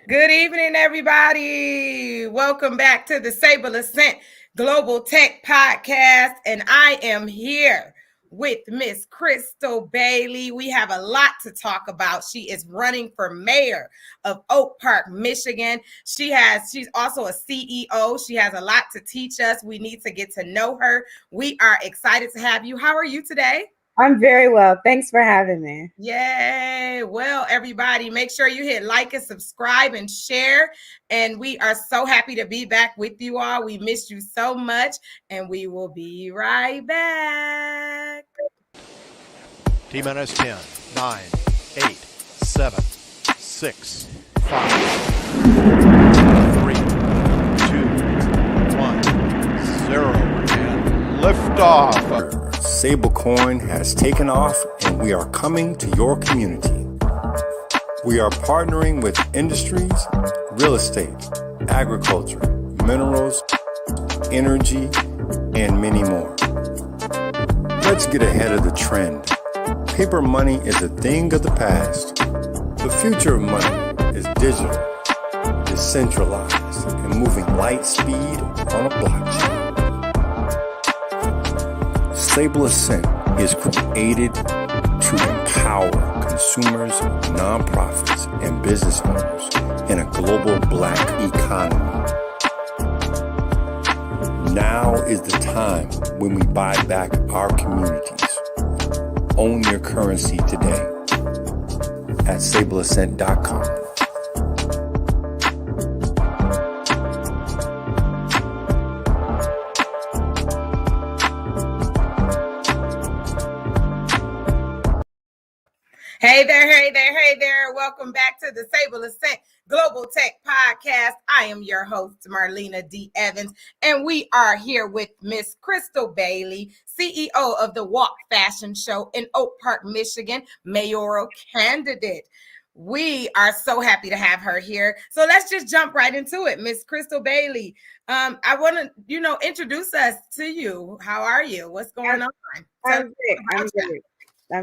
Good evening, everybody. Welcome back to the Sableassent Global Tech Podcast. And I am here with Miss Crystal Bailey. We have a lot to talk about. She is running for mayor of Oak Park, Michigan. She's also a CEO. She has a lot to teach us. We need to get to know her. We are excited to have you. How are you today? I'm very well. Thanks for having me. Yay. Well, everybody, make sure you hit like and subscribe and share. And we are so happy to be back with you all. We missed you so much, and we will be right back. T minus 10, 9, 8, 7, 6, 5, 3, 2, 1, 0, and liftoff. Sable coin has taken off and we are coming to your community. We are partnering with industries, real estate, agriculture, minerals, energy, and many more. Let's get ahead of the trend. Paper money is a thing of the past. The future of money is digital, decentralized, and moving light speed on a blockchain. Sableassent is created to empower consumers, nonprofits, and business owners in a global Black economy. Now is the time when we buy back our communities. Own your currency today at Sableassent.com. Hey there, hey there, hey there. Welcome back to the Sableassent Global Tech Podcast. I am your host, Marlena D Evans, and we are here with Miss Crystal Bailey, CEO of the Walk Fashion Show in Oak Park, Michigan, mayoral candidate. We are so happy to have her here. So let's just jump right into it. Miss Crystal Bailey, I want to, introduce us to you. How are you? What's going on? I'm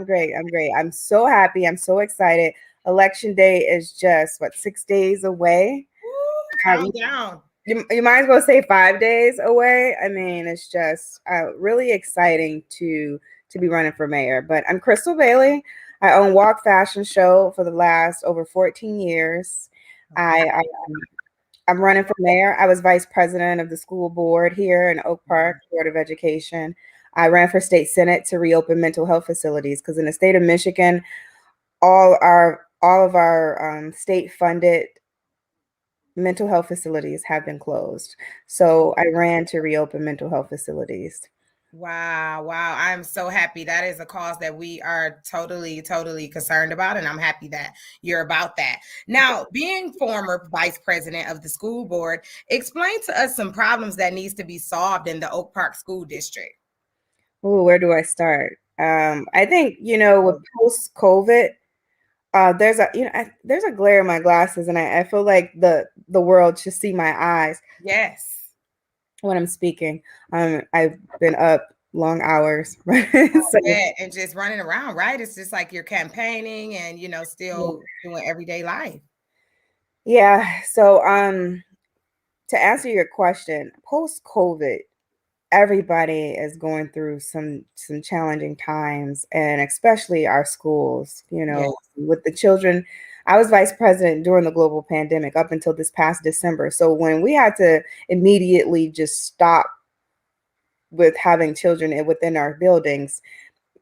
great. I'm great. I'm so happy. I'm so excited. Election day is just 6 days away. Calm down. You might as well say 5 days away. I mean, it's just really exciting to be running for mayor. But I'm Crystal Bailey. I own Walk Fashion Show for the last over 14 years. I'm running for mayor. I was vice president of the school board here in Oak Park, Board of Education. I ran for state senate to reopen mental health facilities because in the state of Michigan, all of our state-funded mental health facilities have been closed. So I ran to reopen mental health facilities. Wow. I'm so happy. That is a cause that we are totally concerned about, and I'm happy that you're about that. Now, being former vice president of the school board, explain to us some problems that needs to be solved in the Oak Park School District. Ooh, where do I start? I think, with post-COVID, there's a glare in my glasses, and I feel like the world should see my eyes. Yes. When I'm speaking. I've been up long hours. And just running around, right? It's just like you're campaigning and, still doing everyday life. Yeah. So to answer your question, post-COVID, everybody is going through some challenging times, and especially our schools, with the children. I was vice president during the global pandemic up until this past December. So when we had to immediately just stop with having children within our buildings,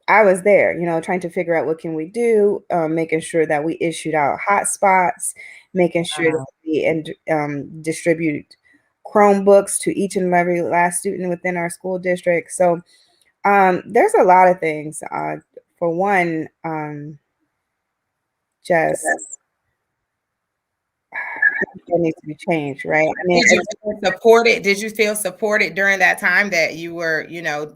I was there, trying to figure out what can we do, making sure that we issued out hotspots, making sure that we distribute Chromebooks to each and every last student within our school district. So there's a lot of things. For one, just that needs to be changed, right? I mean, did you feel supported during that time that you were,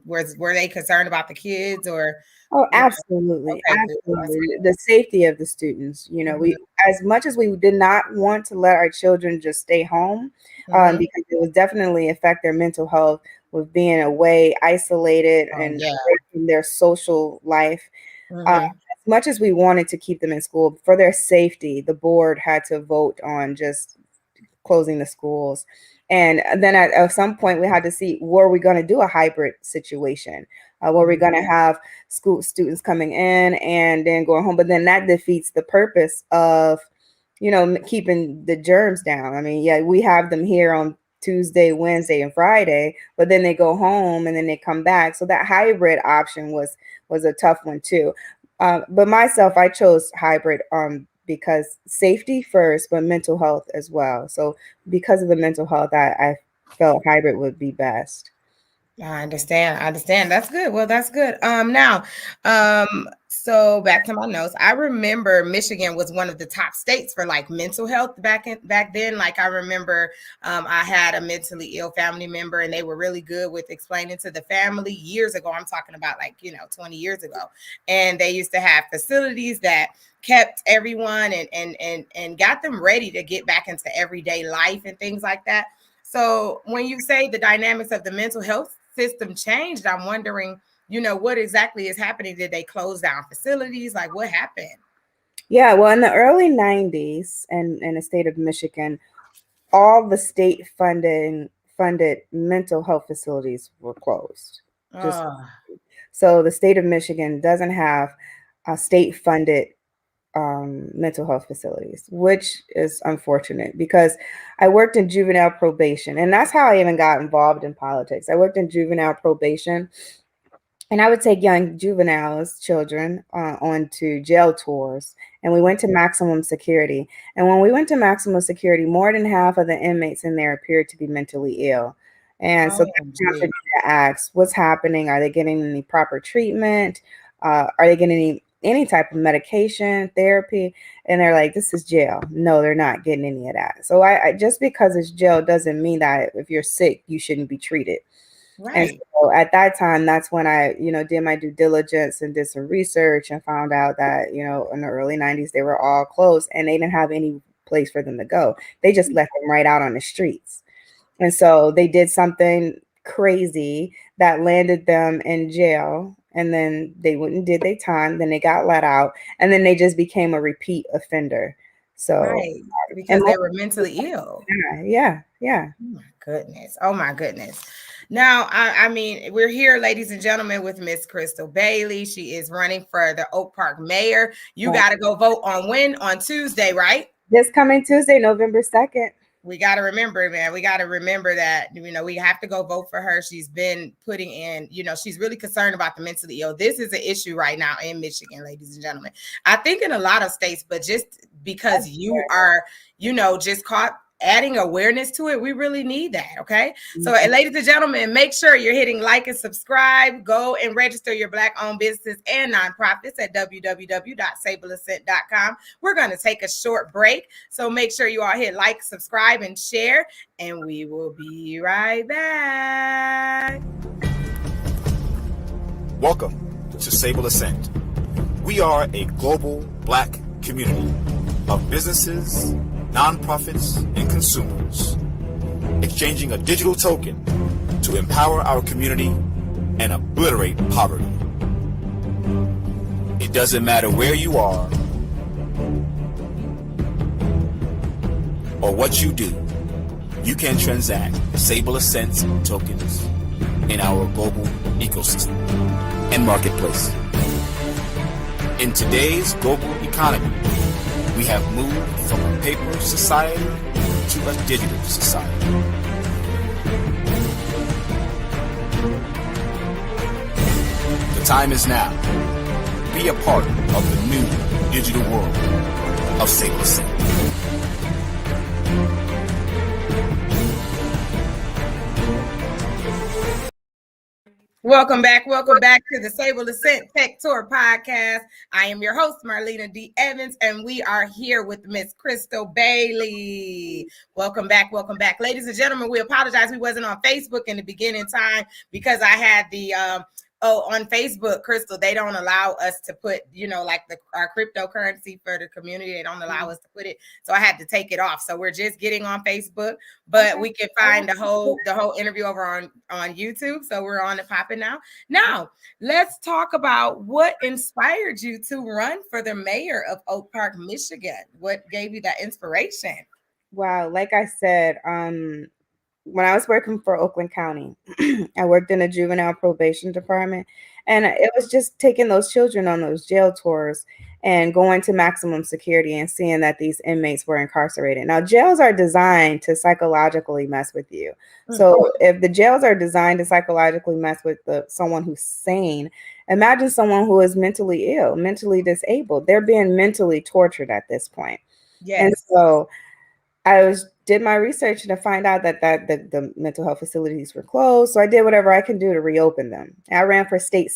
were they concerned about the kids or? Oh, absolutely. Absolutely. The safety of the students. We, as much as we did not want to let our children just stay home, because it would definitely affect their mental health with being away, isolated, and breaking their social life. As much as we wanted to keep them in school, for their safety, the board had to vote on just closing the schools. And then at some point, we had to see, were we going to do a hybrid situation? Were we going to have school students coming in and then going home? But then that defeats the purpose of, keeping the germs down. I mean, yeah, we have them here on Tuesday, Wednesday, and Friday, but then they go home and then they come back. So that hybrid option was a tough one too. But myself, I chose hybrid because safety first, but mental health as well. So because of the mental health, I felt hybrid would be best. I understand. That's good. Well, that's good. So back to my notes. I remember Michigan was one of the top states for like mental health back then. Like I remember I had a mentally ill family member, and they were really good with explaining to the family years ago. I'm talking about 20 years ago. And they used to have facilities that kept everyone and got them ready to get back into everyday life and things like that. So when you say the dynamics of the mental health system changed, I'm wondering, what exactly is happening? Did they close down facilities? Like, what happened? Yeah, well, in the early 90s and in the state of Michigan, all the state funded mental health facilities were closed. So the state of Michigan doesn't have state funded mental health facilities, which is unfortunate because I worked in juvenile probation, and that's how I even got involved in politics. I worked in juvenile probation, and I would take young juveniles, children, onto jail tours, and we went to maximum security. And when we went to maximum security, more than half of the inmates in there appeared to be mentally ill. And so that's time for me to ask, what's happening? Are they getting any proper treatment? Are they getting any type of medication, therapy? And they're like, this is jail. No, they're not getting any of that. So I just because it's jail doesn't mean that if you're sick, you shouldn't be treated. Right. And so at that time, that's when I, did my due diligence and did some research and found out that, in the early 90s, they were all closed and they didn't have any place for them to go. They just left them right out on the streets. And so they did something crazy that landed them in jail. And then they went and did their time. Then they got let out. And then they just became a repeat offender. So because they were mentally ill. Yeah. Oh my goodness. Now, I mean, we're here, ladies and gentlemen, with Miss Crystal Bailey. She is running for the Oak Park mayor. You got to go vote on when? On Tuesday, right? This coming Tuesday, November 2nd. We got to remember, man. We got to remember that, we have to go vote for her. She's been putting in, she's really concerned about the mentally ill. This is an issue right now in Michigan, ladies and gentlemen. I think in a lot of states, but just because you are, just caught adding awareness to it, we really need that. Okay. So ladies and gentlemen, make sure you're hitting like and subscribe. Go and register your Black-owned businesses and nonprofits at www.sableassent.com. We're going to take a short break. So make sure you all hit like, subscribe, and share, and we will be right back. Welcome to Sableassent. We are a global Black community of businesses, nonprofits, and consumers, exchanging a digital token to empower our community and obliterate poverty. It doesn't matter where you are or what you do, you can transact Sableassent tokens in our global ecosystem and marketplace. In today's global economy, we have moved from a paper society to a digital society. The time is now. Be a part of the new digital world of Sableassent. Welcome back to the Sableassent Tech Tour podcast. I am your host, Marlena D Evans, and we are here with Miss Crystal Bailey. Welcome back. Ladies and gentlemen, we apologize we wasn't on Facebook in the beginning time because I had the Oh, on Facebook, Crystal, they don't allow us to put, like our cryptocurrency for the community. They don't allow us to put it. So I had to take it off. So we're just getting on Facebook, but Okay. we can find the whole interview over on YouTube. So we're on it popping now. Now, let's talk about what inspired you to run for the mayor of Oak Park, Michigan. What gave you that inspiration? Wow, like I said, when I was working for Oakland County, I worked in a juvenile probation department, and it was just taking those children on those jail tours and going to maximum security and seeing that these inmates were incarcerated. Now, jails are designed to psychologically mess with you. So if the jails are designed to psychologically mess with someone who's sane, imagine someone who is mentally ill, mentally disabled. They're being mentally tortured at this point. Yes. And so I did my research to find out that the mental health facilities were closed. So I did whatever I can do to reopen them. I ran for Michigan State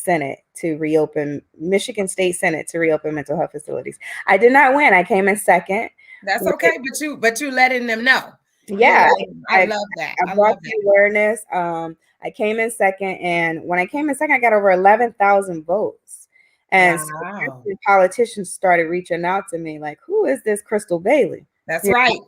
Senate to reopen mental health facilities. I did not win. I came in second. That's okay, but you letting them know. Yeah, I love that. I brought the awareness. I came in second, and when I came in second, I got over 11,000 votes. And wow. So politicians started reaching out to me like, "Who is this Crystal Bailey?" That's right.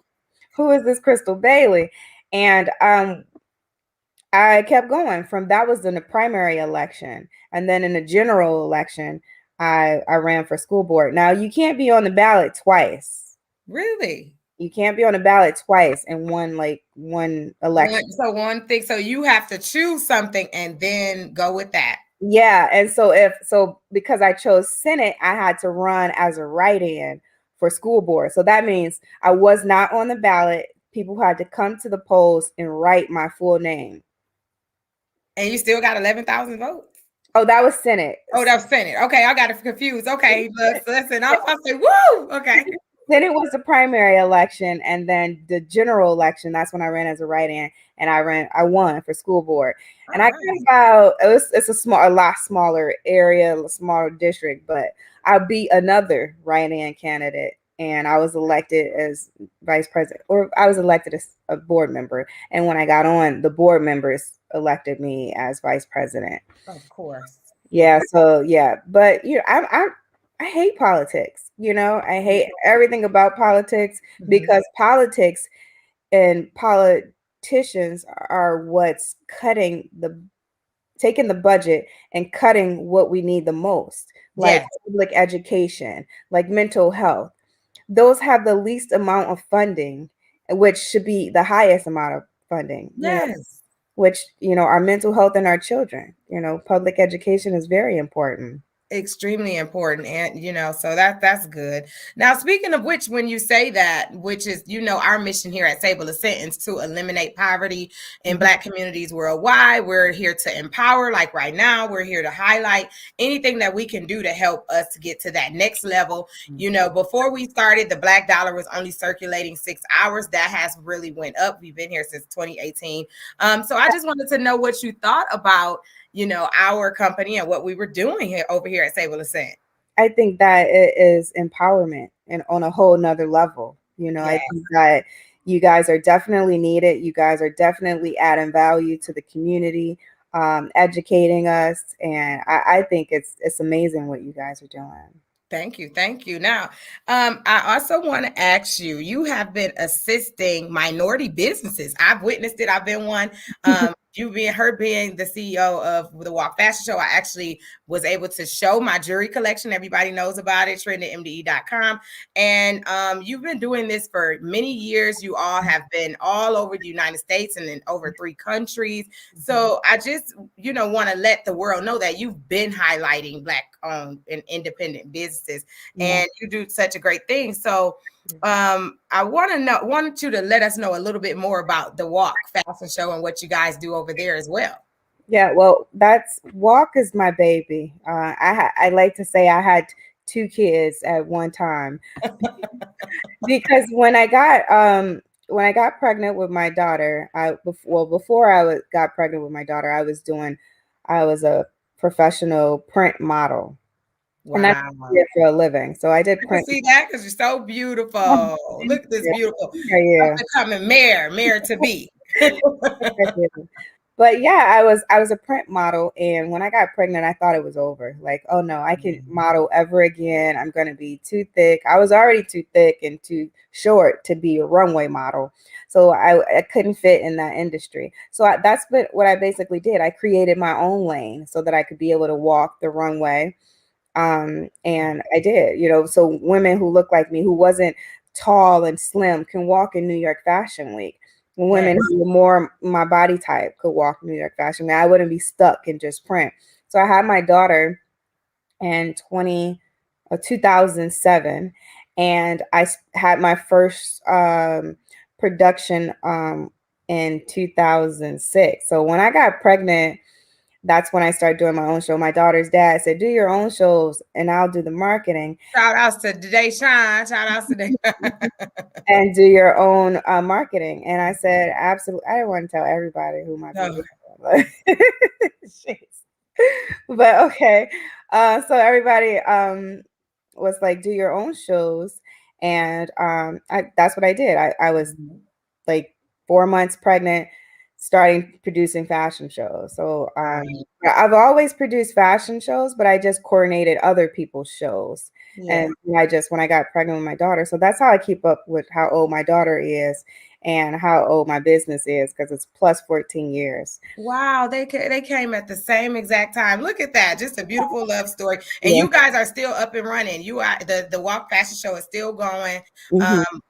Who is this Crystal Bailey? And I kept going from that was in the primary election. And then in the general election, I ran for school board. Now you can't be on the ballot twice. Really? You can't be on the ballot twice in one election. So you have to choose something and then go with that. Yeah. And so because I chose Senate, I had to run as a write-in for school board. So that means I was not on the ballot. People had to come to the polls and write my full name. And you still got 11,000 votes? Oh, that was Senate. Oh, that was Senate. Okay, I got it confused. Okay, listen, I was like, woo! Okay. Senate was the primary election, and then the general election, that's when I ran as a write-in, and I won for school board. And I got it's a lot smaller area, a smaller district, but I beat another write-in candidate, and I was elected as vice president, or I was elected as a board member. And when I got on, the board members elected me as vice president. Of course. Yeah. So yeah, but I hate politics. I hate everything about politics because politics and politicians are what's taking the budget and cutting what we need the most, like public education, like mental health. Those have the least amount of funding, which should be the highest amount of funding. Yes. Which, our mental health and our children, public education is very important. Extremely important. And so that's good. Now, speaking of which, when you say that, which is our mission here at Sableassent is to eliminate poverty in Black communities worldwide. We're here to empower. Like right now, we're here to highlight anything that we can do to help us to get to that next level. Before we started, the Black dollar was only circulating 6 hours. That has really went up. We've been here since 2018. So I just wanted to know what you thought about our company and what we were doing over here at Sableassent. I think that it is empowerment and on a whole nother level. I think that you guys are definitely needed. You guys are definitely adding value to the community, educating us. And I think it's amazing what you guys are doing. Thank you. Thank you. Now, I also want to ask you, you have been assisting minority businesses. I've witnessed it. I've been one. You being the CEO of the Walk Fashion Show, I actually was able to show my jewelry collection. Everybody knows about it, trendedmde.com. And you've been doing this for many years. You all have been all over the United States and in over 3 countries. So I just, want to let the world know that you've been highlighting Black-owned and independent businesses, and you do such a great thing. So I wanted you to let us know a little bit more about the Walk Fashion Show and what you guys do over there as well. Yeah, well, Walk is my baby. I like to say I had 2 kids at one time because when I got pregnant with my daughter, before I got pregnant with my daughter, I was a professional print model. Wow. And that's what I did for a living. So I did print. See that because you're so beautiful. Look at this beautiful. Yeah. Becoming mayor to be. But yeah, I was a print model, and when I got pregnant, I thought it was over. Like, oh no, I can model ever again. I'm gonna be too thick. I was already too thick and too short to be a runway model, so I couldn't fit in that industry. So that's what I basically did. I created my own lane so that I could be able to walk the runway. And I did, so women who look like me, who wasn't tall and slim, can walk in New York Fashion Week. Women Yes. who were more my body type could walk New York Fashion Week. I wouldn't be stuck in just print. So I had my daughter in 2007, and I had my first production in 2006. So when I got pregnant, that's when I started doing my own show. My daughter's dad said, do your own shows and I'll do the marketing. Shout outs to Deshaun. Shout outs to Deshaun. And do your own marketing. And I said, absolutely. I didn't want to tell everybody who my baby was. But okay. So everybody was like, do your own shows. And that's what I did. I was like 4 months pregnant, starting producing fashion shows. So I've always produced fashion shows, but I just coordinated other people's shows. Yeah. And when I got pregnant with my daughter, so that's how I keep up with how old my daughter is and how old my business is, because it's plus 14 years. Wow, they came at the same exact time. Look at that. Just a beautiful love story. And you guys are still up and running. You are the Walk Fashion Show is still going.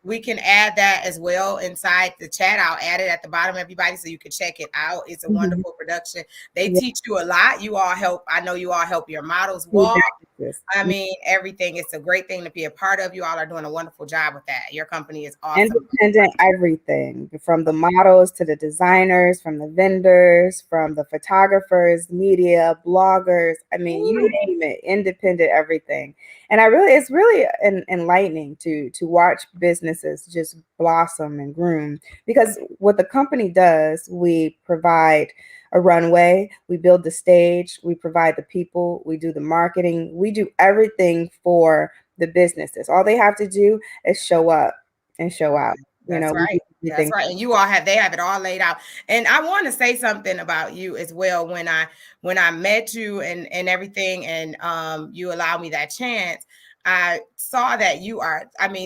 We can add that as well inside the chat. I'll add it at the bottom, everybody, so you can check it out. It's a wonderful production. They teach you a lot. You all help. I know you all help your models walk. I mean, everything. It's a great thing to be a part of. You all are doing a wonderful job with that. Your company is awesome. Independent everything, from the models to the designers, from the vendors, from the photographers, media, bloggers. I mean, you name it, independent everything. And it's really enlightening to watch businesses just blossom and groom, because what the company does, we provide a runway, we build the stage, we provide the people, we do the marketing, we do everything for the businesses. All they have to do is show up and show out. That's right. That's right. And you all they have it all laid out. And I want to say something about you as well. When I met you and everything, and you allowed me that chance, I saw that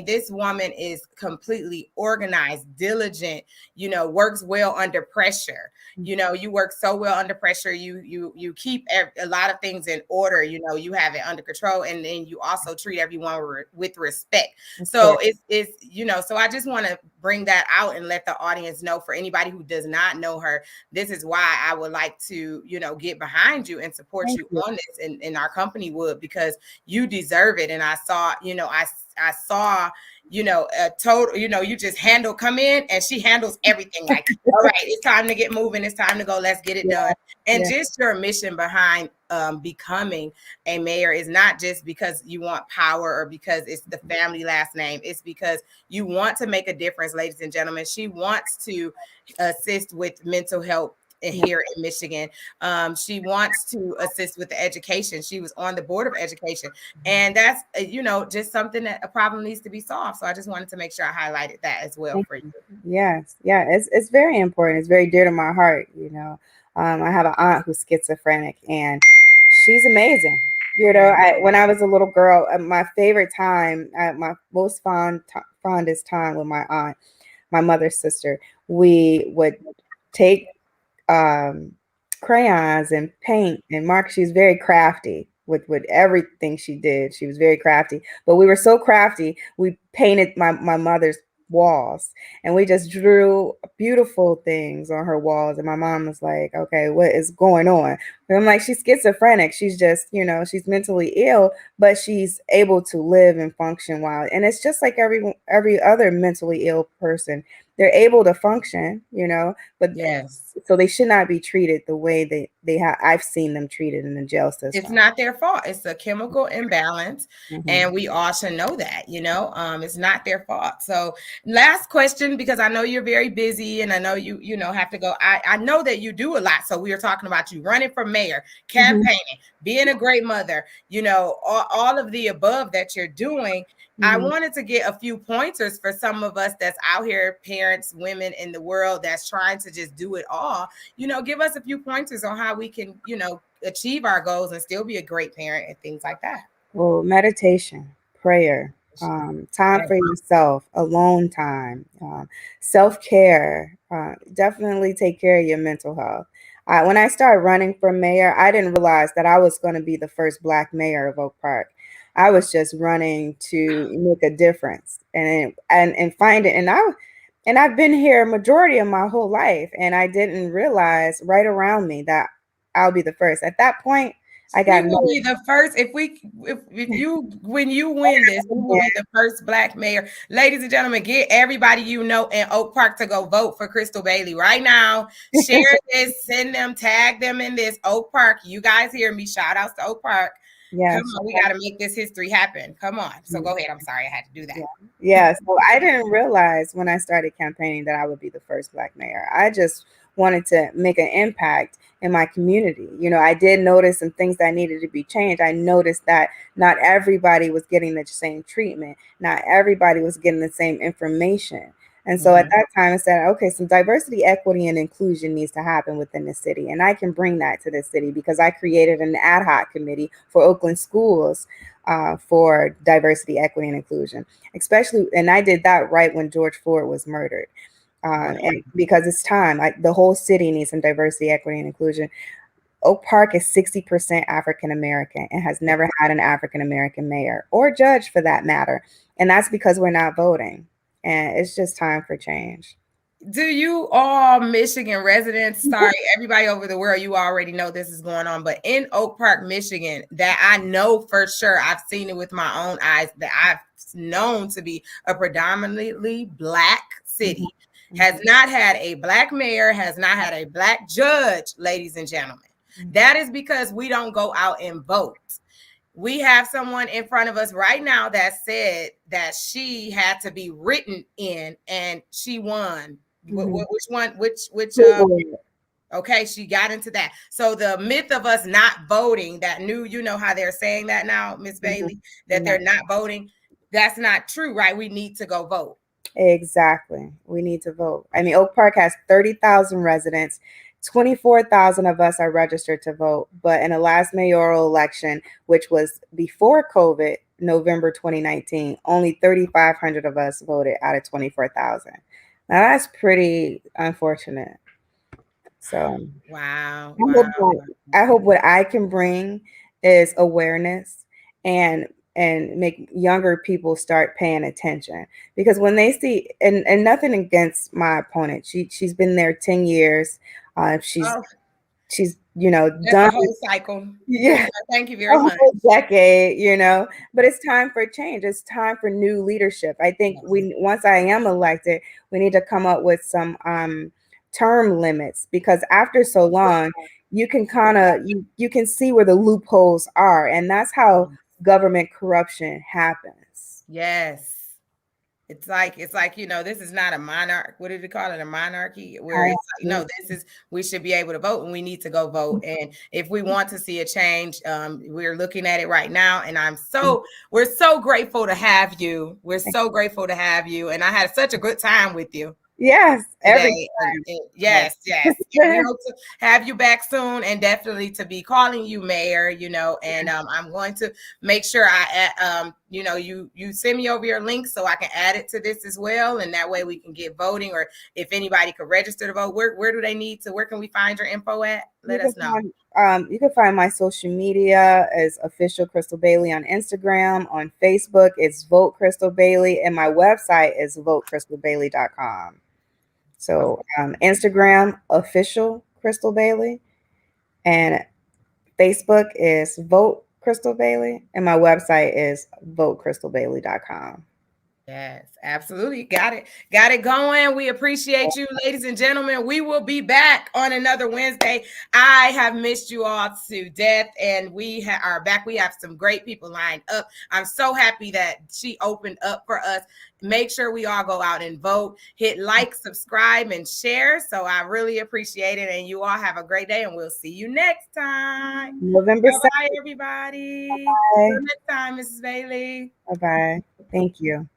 this woman is completely organized, diligent, works well under pressure. You work so well under pressure. You keep a lot of things in order. You have it under control, and then you also treat everyone with respect. So so I just want to bring that out and let the audience know, for anybody who does not know her, this is why I would like to, get behind you and support you on this, and our company would, because you deserve it. And I saw, I saw, a total, you just come in and she handles everything. Like, all right, it's time to get moving. It's time to go. Let's get it done. And just your mission behind becoming a mayor is not just because you want power or because it's the family last name. It's because you want to make a difference, ladies and gentlemen. She wants to assist with mental health here in Michigan. She wants to assist with the education. She was on the board of education, and that's just something that a problem needs to be solved. So I just wanted to make sure I highlighted that as well for you. Yes, it's very important. It's very dear to my heart. I have an aunt who's schizophrenic, and she's amazing. When I was a little girl, my favorite time, my most fondest time with my aunt, my mother's sister, we would take crayons and paint and mark. She was very crafty with everything she did. She was very crafty, but we were so crafty, we painted my mother's walls, and we just drew beautiful things on her walls. And my mom was like, okay, what is going on? And I'm like, she's schizophrenic. She's just, she's mentally ill, but she's able to live and function while, and it's just like every other mentally ill person. They're able to function, but so they should not be treated the way they have. I've seen them treated in the jail system. It's not their fault. It's a chemical imbalance, and we all should know that. It's not their fault. So, last question, because I know you're very busy, and I know you have to go. I know that you do a lot. So we are talking about you running for mayor, campaigning, being a great mother. All of the above that you're doing. I wanted to get a few pointers for some of us that's out here, parents, women in the world that's trying to just do it all. Give us a few pointers on how we can, achieve our goals and still be a great parent and things like that. Well, meditation, prayer, time for yourself, alone time, self-care. Definitely take care of your mental health. When I started running for mayor, I didn't realize that I was going to be the first Black mayor of Oak Park. I was just running to make a difference and find it. And I've been here majority of my whole life, and I didn't realize right around me that I'll be the first. At that point, I got we will be the first. If you when you win this, you will be the first Black mayor. Ladies and gentlemen, get everybody in Oak Park to go vote for Crystal Bailey right now. Share this, send them, tag them in this. Oak Park, you guys hear me? Shout outs to Oak Park. Yes. Come on, we got to make this history happen. Come on. So go ahead. I'm sorry I had to do that. Yeah. So I didn't realize when I started campaigning that I would be the first Black mayor. I just wanted to make an impact in my community. I did notice some things that needed to be changed. I noticed that not everybody was getting the same treatment. Not everybody was getting the same information. And so at that time, I said, okay, some diversity, equity, and inclusion needs to happen within the city. And I can bring that to the city because I created an ad hoc committee for Oakland schools for diversity, equity, and inclusion, and I did that right when George Floyd was murdered. And because it's time, the whole city needs some diversity, equity, and inclusion. Oak Park is 60% African American and has never had an African American mayor or judge for that matter. And that's because we're not voting. And it's just time for change. Do you all Michigan residents, sorry, everybody over the world, you already know this is going on, but in Oak Park, Michigan, that I know for sure, I've seen it with my own eyes, that I've known to be a predominantly Black city, has not had a Black mayor, has not had a Black judge, ladies and gentlemen. That is because we don't go out and vote. We have someone in front of us right now that said that she had to be written in and she won. Which one? Okay, she got into that. So the myth of us not voting, that you know how they're saying that now, Miss Bailey, that they're not voting. That's not true, right? We need to go vote. Exactly. We need to vote. I mean, Oak Park has 30,000 residents. 24,000 of us are registered to vote. But in the last mayoral election, which was before COVID, November 2019, only 3,500 of us voted out of 24,000. Now that's pretty unfortunate. So wow. I hope what I can bring is awareness and make younger people start paying attention, because when they see, and nothing against my opponent, she's been there 10 years. She's that's done the whole cycle. Yeah. Thank you very much. A whole decade, but it's time for change. It's time for new leadership. I think once I am elected, we need to come up with some term limits, because after so long, you can you can see where the loopholes are, and that's how government corruption happens. Yes. It's like, this is not a monarch. What did you call it? A monarchy? Where it's like, no, we should be able to vote, and we need to go vote. And if we want to see a change, we're looking at it right now. And we're so grateful to have you. We're so grateful to have you. And I had such a good time with you. Yes, every time. Yes. We hope to have you back soon, and definitely to be calling you mayor, and I'm going to make sure you send me over your link so I can add it to this as well, and that way we can get voting, or if anybody could register to vote, where do they need to, where can we find your info at? Let us know. You can find my social media as official Crystal Bailey on Instagram. On Facebook, it's Vote Crystal Bailey, and my website is votecrystalbailey.com. So Instagram, official Crystal Bailey, and Facebook is Vote Crystal Bailey, and my website is votecrystalbailey.com. Yes, absolutely. Got it going. We appreciate you, ladies and gentlemen. We will be back on another Wednesday. I have missed you all to death, and we are back. We have some great people lined up. I'm so happy that she opened up for us. Make sure we all go out and vote. Hit like, subscribe, and share. So I really appreciate it. And you all have a great day, and we'll see you next time. November 2nd. Bye, everybody. Bye. Until next time, Mrs. Bailey. Bye-bye. Thank you.